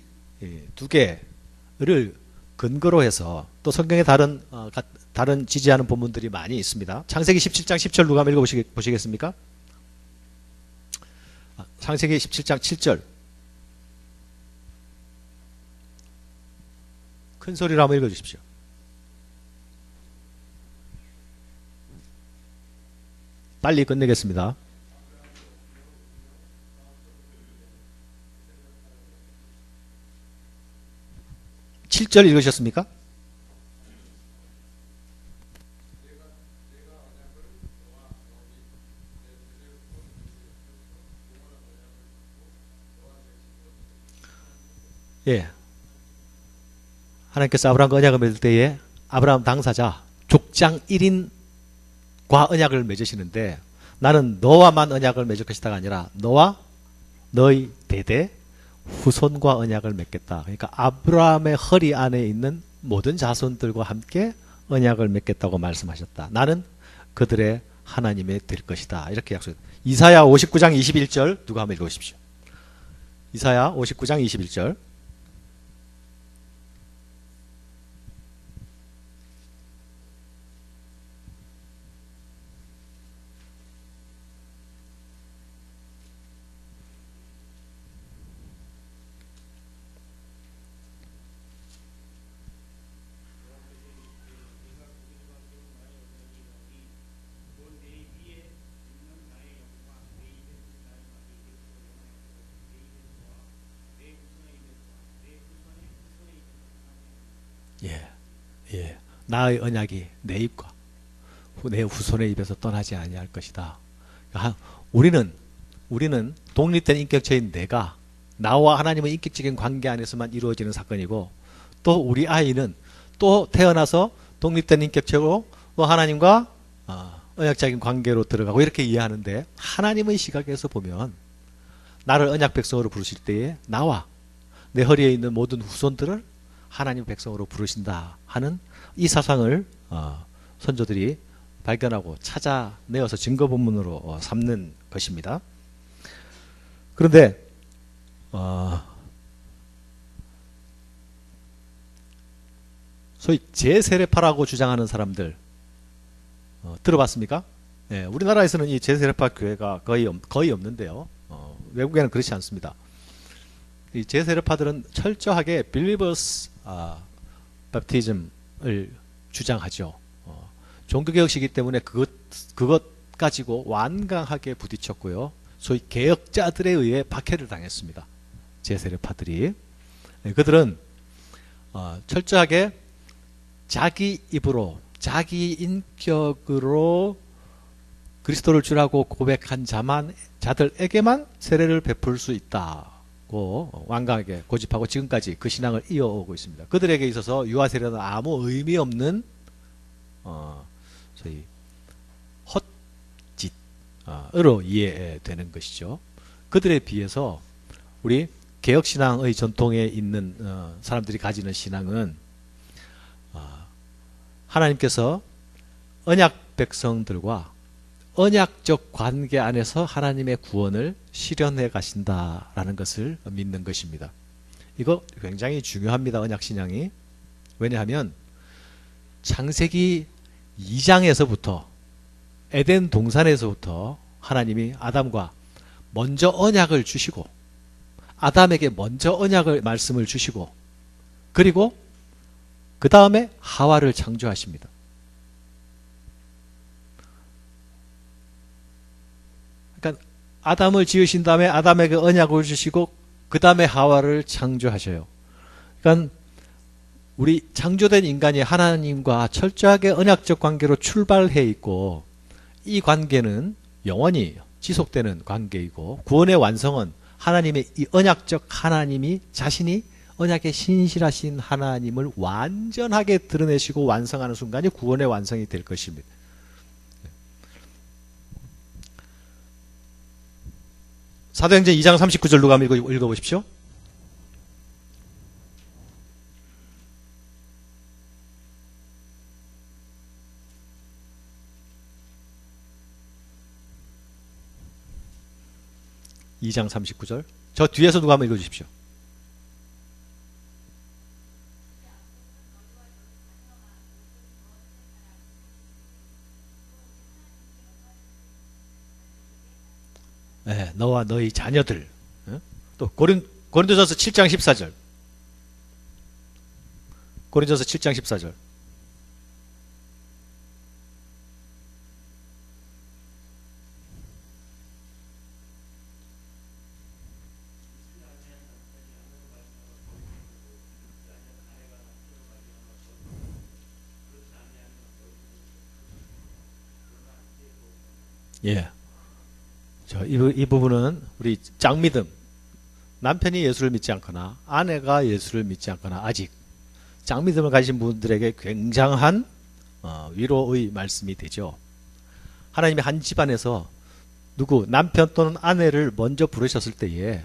두 개를 근거로 해서 또 성경에 다른 지지하는 본문들이 많이 있습니다. 창세기 17장 10절 누가 한번 읽어보시겠습니까? 창세기 17장 7절. 큰 소리로 한번 읽어주십시오. 빨리 끝내겠습니다. 칠 절 읽으셨습니까? 예. 하나님께서 아브라함과 언약을 맺을 때에 아브라함 당사자 족장 1인과 언약을 맺으시는데, 나는 너와만 언약을 맺을 것이다가 아니라 너와 너의 대대 후손과 언약을 맺겠다. 그러니까 아브라함의 허리 안에 있는 모든 자손들과 함께 언약을 맺겠다고 말씀하셨다. 나는 그들의 하나님이 될 것이다. 이렇게 약속했다. 이사야 59장 21절 누가 한번 읽어주십시오. 이사야 59장 21절. 예, 예. 나의 언약이 내 입과 내 후손의 입에서 떠나지 아니할 것이다. 우리는 독립된 인격체인 내가 나와 하나님의 인격적인 관계 안에서만 이루어지는 사건이고, 또 우리 아이는 또 태어나서 독립된 인격체로 또 하나님과 언약적인 관계로 들어가고, 이렇게 이해하는데, 하나님의 시각에서 보면 나를 언약 백성으로 부르실 때에 나와 내 허리에 있는 모든 후손들을 하나님 백성으로 부르신다 하는 이 사상을 선조들이 발견하고 찾아내어서 증거본문으로 삼는 것입니다. 그런데 소위 제세례파라고 주장하는 사람들 들어봤습니까? 예, 우리나라에서는 이 제세례파 교회가 거의 없는데요. 외국에는 그렇지 않습니다. 이 제세례파들은 철저하게 빌리버스 바프티즘을 주장하죠. 종교개혁시기 때문에 그것 가지고 완강하게 부딪혔고요. 소위 개혁자들에 의해 박해를 당했습니다. 제세례파들이. 그들은 철저하게 자기 입으로, 자기 인격으로 그리스도를 주라고 고백한 자들에게만 세례를 베풀 수 있다고 완강하게 고집하고 지금까지 그 신앙을 이어오고 있습니다. 그들에게 있어서 유아세례는 아무 의미 없는 소위 헛짓으로 이해되는 것이죠. 그들에 비해서 우리 개혁신앙의 전통에 있는 사람들이 가지는 신앙은 하나님께서 언약 백성들과 언약적 관계 안에서 하나님의 구원을 실현해 가신다라는 것을 믿는 것입니다. 이거 굉장히 중요합니다. 언약신앙이. 왜냐하면 창세기 2장에서부터 에덴 동산에서부터 하나님이 아담과 먼저 언약을 주시고, 아담에게 먼저 언약을 말씀을 주시고, 그리고 그 다음에 하와를 창조하십니다. 그러니까 아담을 지으신 다음에 아담에게 언약을 주시고 그 다음에 하와를 창조하셔요. 그러니까 우리 창조된 인간이 하나님과 철저하게 언약적 관계로 출발해 있고, 이 관계는 영원히 지속되는 관계이고, 구원의 완성은 하나님의 이 언약적 하나님이 자신이 언약에 신실하신 하나님을 완전하게 드러내시고 완성하는 순간이 구원의 완성이 될 것입니다. 사도행전 2장 39절 누가 한번 읽어보십시오. (2장 39절) 저 뒤에서 누가 한번 읽어주십시오. 네, 너와 너희 자녀들. 또 고린도전서 7장 14절. 고린도전서 7장 14절. 예. 이 부분은 우리 짝믿음, 남편이 예수를 믿지 않거나 아내가 예수를 믿지 않거나 아직 짝믿음을 가진 분들에게 굉장한 위로의 말씀이 되죠. 하나님이 한 집안에서 남편 또는 아내를 먼저 부르셨을 때에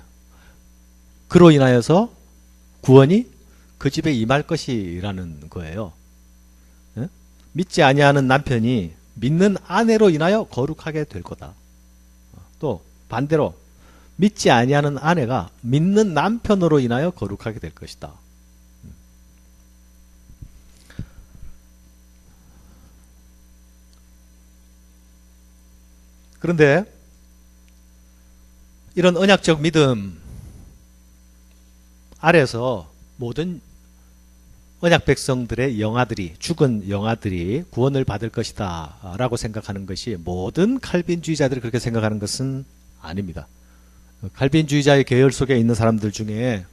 그로 인하여서 구원이 그 집에 임할 것이라는 거예요. 믿지 아니하는 남편이 믿는 아내로 인하여 거룩하게 될 거다. 또 반대로 믿지 아니하는 아내가 믿는 남편으로 인하여 거룩하게 될 것이다. 그런데 이런 언약적 믿음 아래서 모든 언약 백성들의 영아들이, 죽은 영아들이 구원을 받을 것이다 라고 생각하는 것이 모든 칼빈주의자들이 그렇게 생각하는 것은 아닙니다. 칼빈주의자의 계열 속에 있는 사람들 중에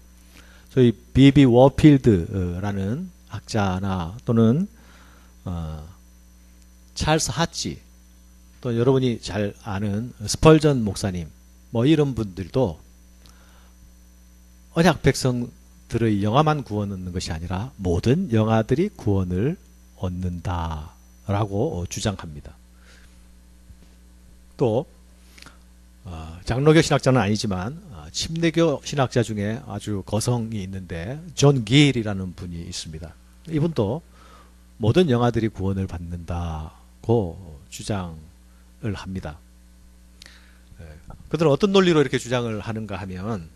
소위 비비 워필드라는 학자나 또는 찰스 하치, 또 여러분이 잘 아는 스펄전 목사님, 뭐 이런 분들도 언약 백성들의 영아만 구원 얻는 것이 아니라 모든 영아들이 구원을 얻는다라고 주장합니다. 또 장로교 신학자는 아니지만 침례교 신학자 중에 아주 거성이 있는데 존 길이라는 분이 있습니다. 이분도 모든 영아들이 구원을 받는다고 주장을 합니다. 그들은 어떤 논리로 이렇게 주장을 하는가 하면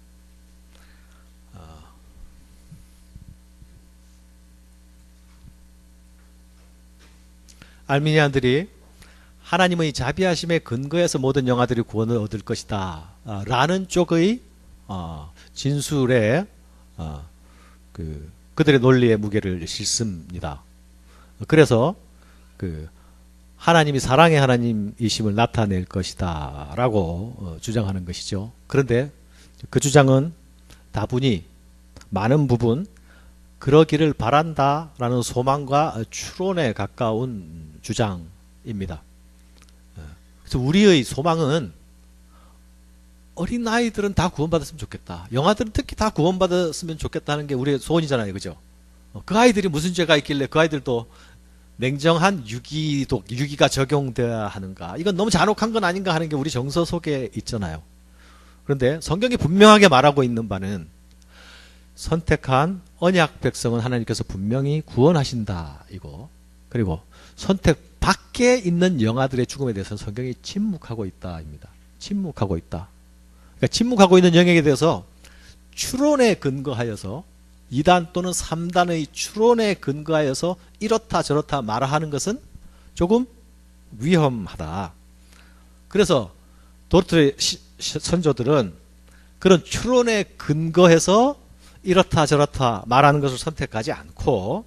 알미니안들이 하나님의 자비하심에 근거해서 모든 영아들이 구원을 얻을 것이다 라는 쪽의 진술에 그들의 논리의 무게를 싣습니다. 그래서 하나님이 사랑의 하나님이심을 나타낼 것이다 라고 주장하는 것이죠. 그런데 그 주장은 다분히 많은 부분 그러기를 바란다라는 소망과 추론에 가까운 주장입니다. 그래서 우리의 소망은 어린아이들은 다 구원받았으면 좋겠다. 영아들은 특히 다 구원받았으면 좋겠다는 게 우리의 소원이잖아요. 그죠? 그 아이들이 무슨 죄가 있길래 그 아이들도 냉정한 유기가 적용돼야 하는가. 이건 너무 잔혹한 건 아닌가 하는 게 우리 정서 속에 있잖아요. 그런데 성경이 분명하게 말하고 있는 바는 선택한 언약 백성은 하나님께서 분명히 구원하신다 이거. 그리고 선택 밖에 있는 영아들의 죽음에 대해서 성경이 침묵하고 있다입니다. 침묵하고 있다. 그러니까 침묵하고 있는 영역에 대해서 추론에 근거하여서 2단 또는 3단의 추론에 근거하여서 이렇다 저렇다 말하는 것은 조금 위험하다. 그래서 도르트의 선조들은 그런 추론에 근거해서 이렇다 저렇다 말하는 것을 선택하지 않고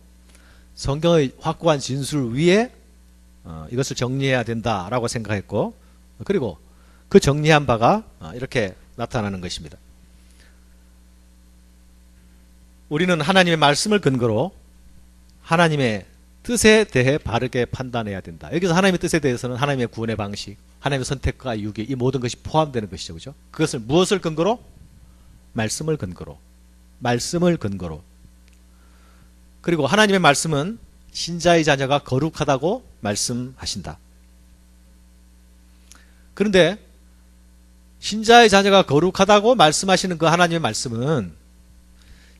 성경의 확고한 진술 위에 이것을 정리해야 된다라고 생각했고, 그리고 그 정리한 바가 이렇게 나타나는 것입니다. 우리는 하나님의 말씀을 근거로 하나님의 뜻에 대해 바르게 판단해야 된다. 여기서 하나님의 뜻에 대해서는 하나님의 구원의 방식, 하나님의 선택과 유기, 이 모든 것이 포함되는 것이죠. 그죠? 그것을 무엇을 근거로? 말씀을 근거로. 말씀을 근거로. 그리고 하나님의 말씀은 신자의 자녀가 거룩하다고 말씀하신다. 그런데 신자의 자녀가 거룩하다고 말씀하시는 그 하나님의 말씀은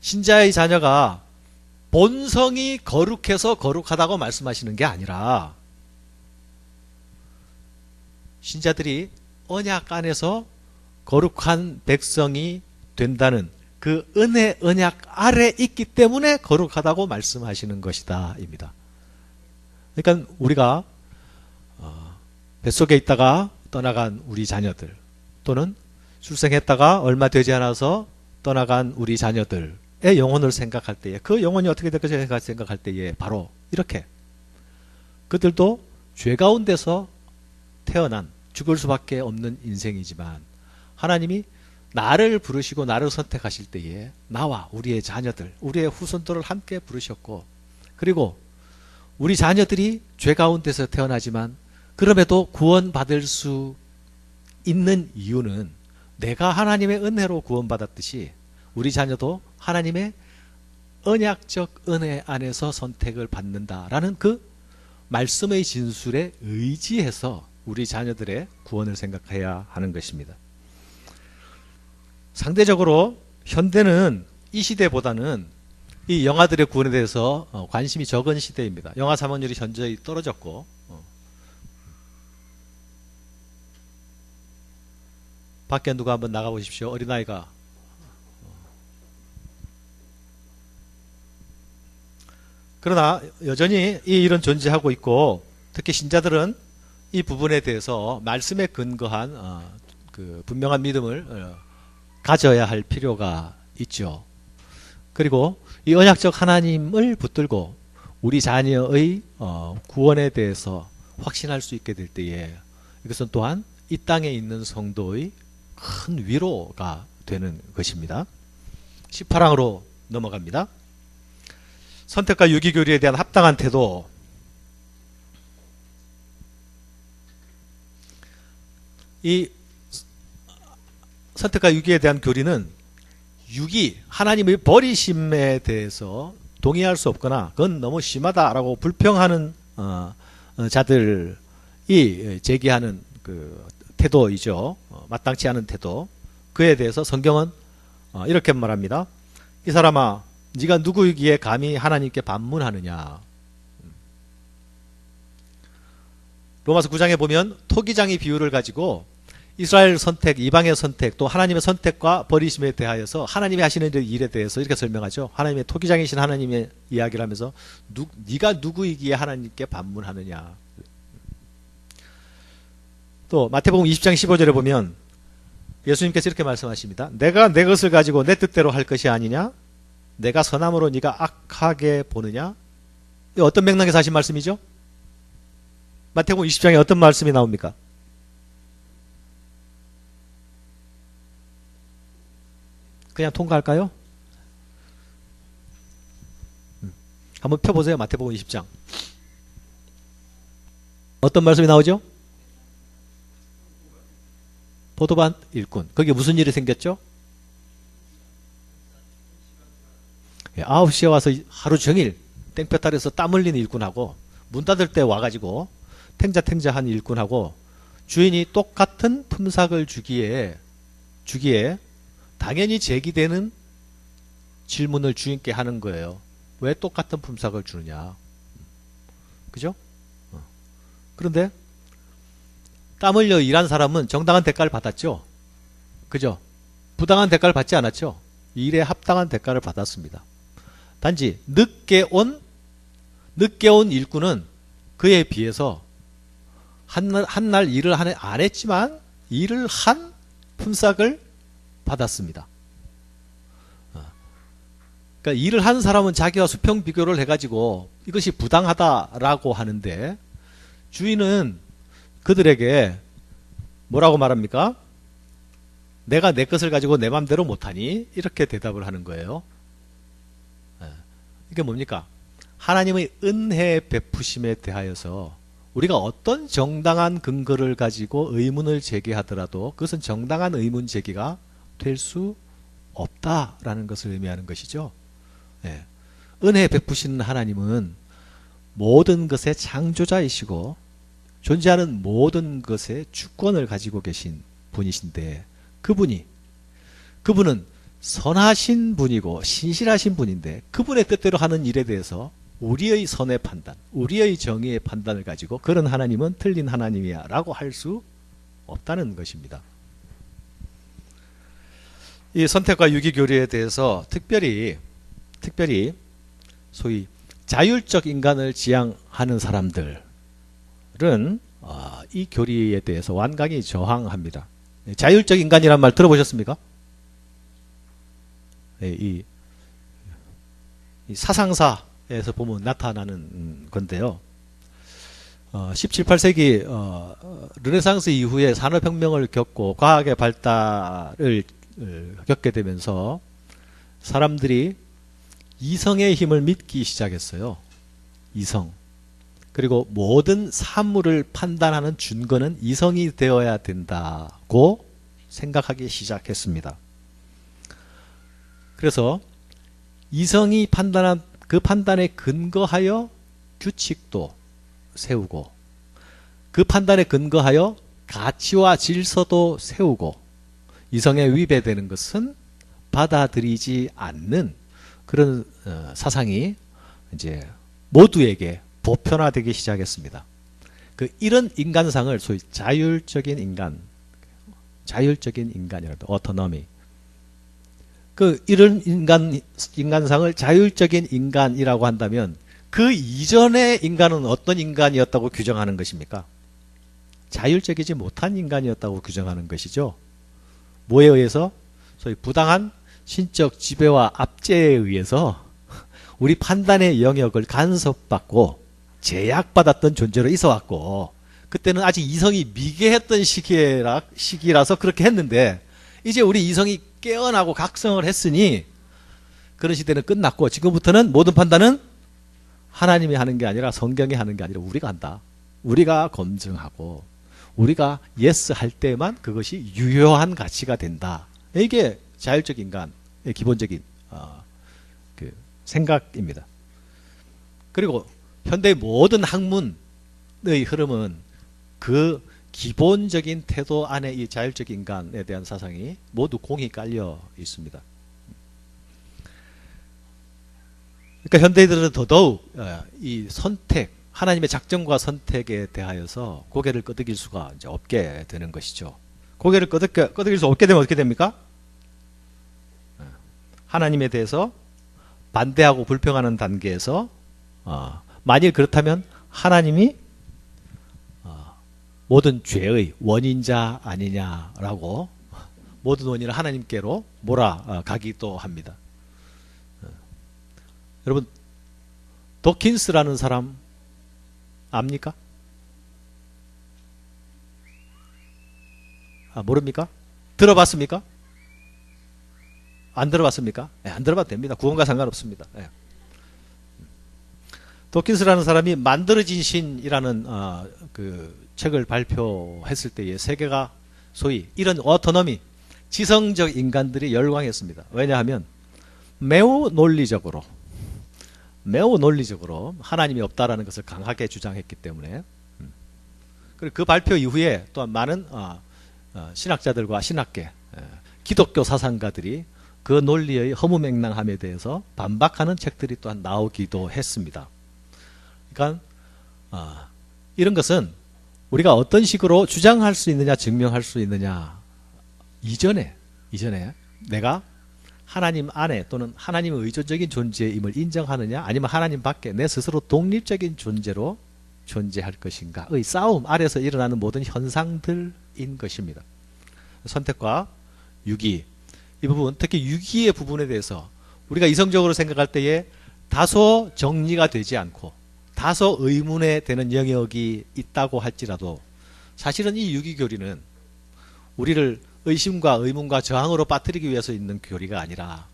신자의 자녀가 본성이 거룩해서 거룩하다고 말씀하시는 게 아니라 신자들이 언약 안에서 거룩한 백성이 된다는 그 은혜 언약 아래 있기 때문에 거룩하다고 말씀하시는 것이다 입니다. 그러니까 우리가 뱃속에 있다가 떠나간 우리 자녀들, 또는 출생했다가 얼마 되지 않아서 떠나간 우리 자녀들의 영혼을 생각할 때에, 그 영혼이 어떻게 될 것인가 생각할 때에 바로 이렇게 그들도 죄 가운데서 태어난 죽을 수밖에 없는 인생이지만 하나님이 나를 부르시고 나를 선택하실 때에 나와 우리의 자녀들, 우리의 후손들을 함께 부르셨고, 그리고 우리 자녀들이 죄 가운데서 태어나지만 그럼에도 구원받을 수 있는 이유는 내가 하나님의 은혜로 구원받았듯이 우리 자녀도 하나님의 언약적 은혜 안에서 선택을 받는다라는 그 말씀의 진술에 의지해서 우리 자녀들의 구원을 생각해야 하는 것입니다. 상대적으로 현대는 이 시대보다는 이 영아들의 구원에 대해서 관심이 적은 시대입니다. 영아 사망률이 현저히 떨어졌고, 밖에 누가 한번 나가 보십시오. 어린아이가. 그러나 여전히 이 일은 존재하고 있고, 특히 신자들은 이 부분에 대해서 말씀에 근거한 그 분명한 믿음을 가져야 할 필요가 있죠. 그리고 이 언약적 하나님을 붙들고 우리 자녀의 구원에 대해서 확신할 수 있게 될 때에 이것은 또한 이 땅에 있는 성도의 큰 위로가 되는 것입니다. 18항으로 넘어갑니다. 선택과 유기교리에 대한 합당한 태도. 이 선택과 유기에 대한 교리는 유기, 하나님의 버리심에 대해서 동의할 수 없거나 그건 너무 심하다라고 불평하는 자들이 제기하는 그 태도이죠. 마땅치 않은 태도. 그에 대해서 성경은 이렇게 말합니다. 이 사람아, 네가 누구이기에 감히 하나님께 반문하느냐. 로마서 9장에 보면 토기장의 비유를 가지고 이스라엘 선택, 이방의 선택, 또 하나님의 선택과 버리심에 대하여서 하나님이 하시는 일에 대해서 이렇게 설명하죠. 하나님의 토기장이신 하나님의 이야기를 하면서 네가 누구이기에 하나님께 반문하느냐. 또 마태복음 20장 15절에 보면 예수님께서 이렇게 말씀하십니다. 내가 내 것을 가지고 내 뜻대로 할 것이 아니냐? 내가 선함으로 네가 악하게 보느냐? 이 어떤 맥락에서 하신 말씀이죠? 마태복음 20장에 어떤 말씀이 나옵니까? 그냥 통과할까요? 한번 펴보세요. 마태복음 20장. 어떤 말씀이 나오죠? 포도밭 일꾼. 거기에 무슨 일이 생겼죠? 9시에 와서 하루 종일 땡볕 아래서 땀 흘리는 일꾼하고 문 닫을 때 와가지고 탱자한 일꾼하고 주인이 똑같은 품삯을 주기에 당연히 제기되는 질문을 주인께 하는 거예요. 왜 똑같은 품삯을 주느냐. 그죠? 그런데 땀 흘려 일한 사람은 정당한 대가를 받았죠. 그죠? 부당한 대가를 받지 않았죠. 일에 합당한 대가를 받았습니다. 단지 늦게 온 일꾼은 그에 비해서 한날 일을 안 했지만 일을 한 품삯을 받았습니다. 그러니까 일을 한 사람은 자기와 수평 비교를 해가지고 이것이 부당하다라고 하는데 주인은 그들에게 뭐라고 말합니까? 내가 내 것을 가지고 내 맘대로 못하니? 이렇게 대답을 하는 거예요. 이게 뭡니까? 하나님의 은혜 베푸심에 대하여서 우리가 어떤 정당한 근거를 가지고 의문을 제기하더라도 그것은 정당한 의문 제기가 될 수 없다라는 것을 의미하는 것이죠. 은혜 베푸시는 하나님은 모든 것의 창조자이시고 존재하는 모든 것의 주권을 가지고 계신 분이신데 그분은 선하신 분이고 신실하신 분인데 그분의 뜻대로 하는 일에 대해서 우리의 선의 판단, 우리의 정의의 판단을 가지고 그런 하나님은 틀린 하나님이야 라고 할 수 없다는 것입니다. 이 선택과 유기교리에 대해서 특별히 소위 자율적 인간을 지향하는 사람들은 이 교리에 대해서 완강히 저항합니다. 자율적 인간이란 말 들어보셨습니까? 이 사상사에서 보면 나타나는 건데요. 17, 18세기 르네상스 이후에 산업혁명을 겪고 과학의 발달을 겪게 되면서 사람들이 이성의 힘을 믿기 시작했어요. 이성. 그리고 모든 사물을 판단하는 준거는 이성이 되어야 된다고 생각하기 시작했습니다. 그래서 이성이 판단한 그 판단에 근거하여 규칙도 세우고 그 판단에 근거하여 가치와 질서도 세우고 이성에 위배되는 것은 받아들이지 않는 그런 사상이 이제 모두에게 보편화되기 시작했습니다. 이런 인간상을 소위 자율적인 인간, 자율적인 인간이라도 오토노미. 이런 인간상을 자율적인 인간이라고 한다면 그 이전의 인간은 어떤 인간이었다고 규정하는 것입니까? 자율적이지 못한 인간이었다고 규정하는 것이죠. 뭐에 의해서? 소위 부당한 신적 지배와 압제에 의해서 우리 판단의 영역을 간섭받고 제약받았던 존재로 있어왔고, 그때는 아직 이성이 미개했던 시기라서 그렇게 했는데, 이제 우리 이성이 깨어나고 각성을 했으니 그런 시대는 끝났고, 지금부터는 모든 판단은 하나님이 하는 게 아니라 성경이 하는 게 아니라 우리가 한다. 우리가 검증하고 우리가 예스 할 때만 그것이 유효한 가치가 된다. 이게 자율적 인간의 기본적인 그 생각입니다. 그리고 현대의 모든 학문의 흐름은 그 기본적인 태도 안에 이 자율적 인간에 대한 사상이 모두 공이 깔려 있습니다. 그러니까 현대인들은 더더욱 이 선택, 하나님의 작정과 선택에 대하여서 고개를 끄덕일 수가 이제 없게 되는 것이죠. 고개를 끄덕일 수 없게 되면 어떻게 됩니까? 하나님에 대해서 반대하고 불평하는 단계에서 만일 그렇다면 하나님이 모든 죄의 원인자 아니냐라고 모든 원인을 하나님께로 몰아가기도 합니다. 여러분, 도킨스라는 사람 압니까? 모릅니까? 들어봤습니까? 안 들어봤습니까? 네, 안 들어봐도 됩니다. 구원과 상관없습니다. 네. 도킨스라는 사람이 만들어진 신이라는 그 책을 발표했을 때에 세계가 소위 이런 오토노미, 지성적 인간들이 열광했습니다. 왜냐하면 매우 논리적으로 하나님이 없다라는 것을 강하게 주장했기 때문에. 그리고 그 발표 이후에 또한 많은 신학자들과 신학계, 기독교 사상가들이 그 논리의 허무맹랑함에 대해서 반박하는 책들이 또한 나오기도 했습니다. 그러니까 이런 것은 우리가 어떤 식으로 주장할 수 있느냐, 증명할 수 있느냐, 이전에 내가 하나님 안에 또는 하나님의 의존적인 존재임을 인정하느냐, 아니면 하나님 밖에 내 스스로 독립적인 존재로 존재할 것인가의 싸움 아래서 일어나는 모든 현상들인 것입니다. 선택과 유기, 이 부분, 특히 유기의 부분에 대해서 우리가 이성적으로 생각할 때에 다소 정리가 되지 않고 다소 의문에 되는 영역이 있다고 할지라도 사실은 이 유기교리는 우리를 의심과 의문과 저항으로 빠뜨리기 위해서 있는 교리가 아니라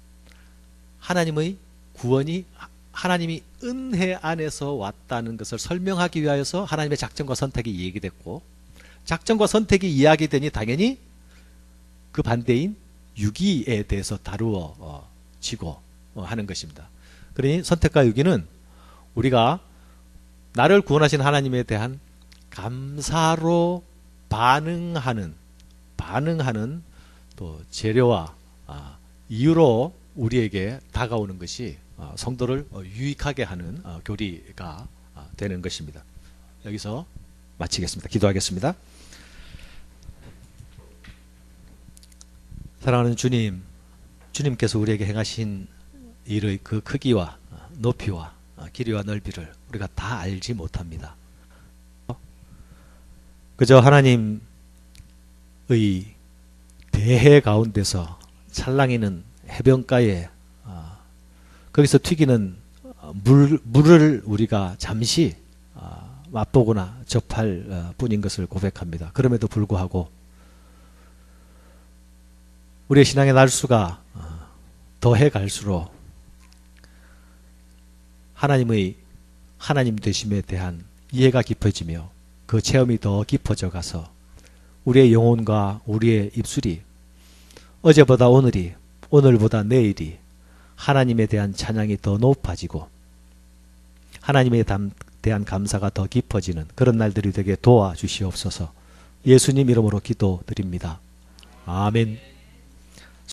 하나님의 구원이 하나님이 은혜 안에서 왔다는 것을 설명하기 위하여서 하나님의 작정과 선택이 얘기됐고, 작정과 선택이 이야기되니 당연히 그 반대인 유기에 대해서 다루어지고 하는 것입니다. 그러니 선택과 유기는 우리가 나를 구원하신 하나님에 대한 감사로 반응하는 또 재료와 이유로 우리에게 다가오는 것이 성도를 유익하게 하는 교리가 되는 것입니다. 여기서 마치겠습니다. 기도하겠습니다. 사랑하는 주님, 주님께서 우리에게 행하신 일의 그 크기와 높이와 길이와 넓이를 우리가 다 알지 못합니다. 그저 하나님의 대해 가운데서 찰랑이는 해변가에 거기서 튀기는 물을 우리가 잠시 맛보거나 접할 뿐인 것을 고백합니다. 그럼에도 불구하고 우리의 신앙의 날수가 더해 갈수록 하나님 되심에 대한 이해가 깊어지며 그 체험이 더 깊어져 가서 우리의 영혼과 우리의 입술이 어제보다 오늘이, 오늘보다 내일이 하나님에 대한 찬양이 더 높아지고 하나님에 대한 감사가 더 깊어지는 그런 날들이 되게 도와주시옵소서. 예수님 이름으로 기도드립니다. 아멘.